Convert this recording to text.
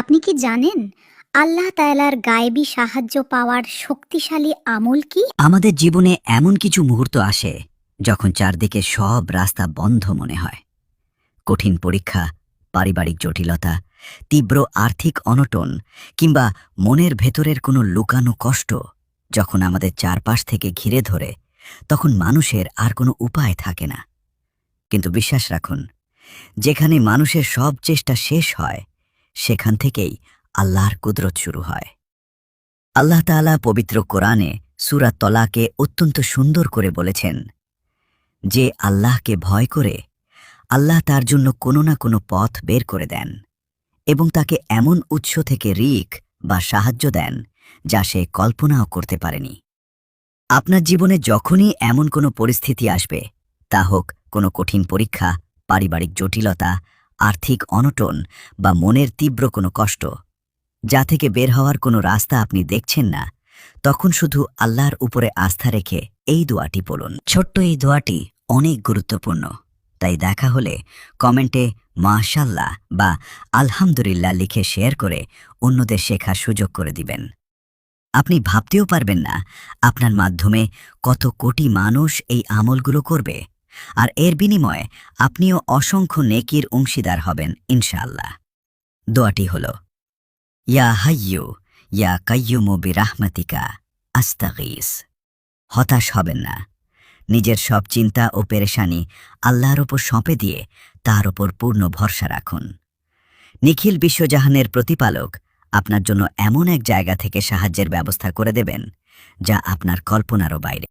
আপনি কি জানেন আল্লাহ তাআলার গায়েবী সাহায্য পাওয়ার শক্তিশালী আমল কি? আমাদের জীবনে এমন কিছু মুহূর্ত আসে যখন চারদিকে সব রাস্তা বন্ধ মনে হয়। কঠিন পরীক্ষা, পারিবারিক জটিলতা, তীব্র আর্থিক অনটন কিংবা মনের ভেতরের কোনো লুকানো কষ্ট যখন আমাদের চারপাশ থেকে ঘিরে ধরে, তখন মানুষের আর কোনো উপায় থাকে না। কিন্তু বিশ্বাস রাখুন, যেখানে মানুষের সব চেষ্টা শেষ হয়, সেখান থেকেই আল্লাহর কুদরত শুরু হয়। আল্লাহ তাআলা পবিত্র কোরআনে সূরা তলাকে অত্যন্ত সুন্দর করে বলেছেন, যে আল্লাহকে ভয় করে আল্লাহ তার জন্য কোনো না কোনো পথ বের করে দেন এবং তাকে এমন উৎস থেকে রিক বা সাহায্য দেন যা সে কল্পনাও করতে পারেনি। আপনার জীবনে যখনই এমন কোনো পরিস্থিতি আসবে, তা হোক কোনো কঠিন পরীক্ষা, পারিবারিক জটিলতা, আর্থিক অনটন বা মনের তীব্র কোনো কষ্ট, যা থেকে বের হওয়ার কোনো রাস্তা আপনি দেখছেন না, তখন শুধু আল্লাহর উপরে আস্থা রেখে এই দোয়াটি পড়ুন। ছোট্ট এই দোয়াটি অনেক গুরুত্বপূর্ণ, তাই দেখা হলে কমেন্টে মাশাল্লাহ বা আলহামদুলিল্লাহ লিখে শেয়ার করে অন্যদের শেখার সুযোগ করে দিবেন। আপনি ভাবতেও পারবেন না আপনার মাধ্যমে কত কোটি মানুষ এই আমলগুলো করবে, আর এর বিনিময়ে আপনিও অসংখ্য নেকির অংশীদার হবেন ইনশাআল্লাহ। দোয়াটি হল, ইয়া হাইয়ু ইয়া কাইয়ুমু বিরাহমাতিকা আস্তাগীস। হতাশ হবেন না। নিজের সব চিন্তা ও পেরেশানি আল্লাহর ওপর সঁপে দিয়ে তার ওপর পূর্ণ ভরসা রাখুন। নিখিল বিশ্বজাহানের প্রতিপালক আপনার জন্য এমন এক জায়গা থেকে সাহায্যের ব্যবস্থা করে দেবেন যা আপনার কল্পনারও বাইরে।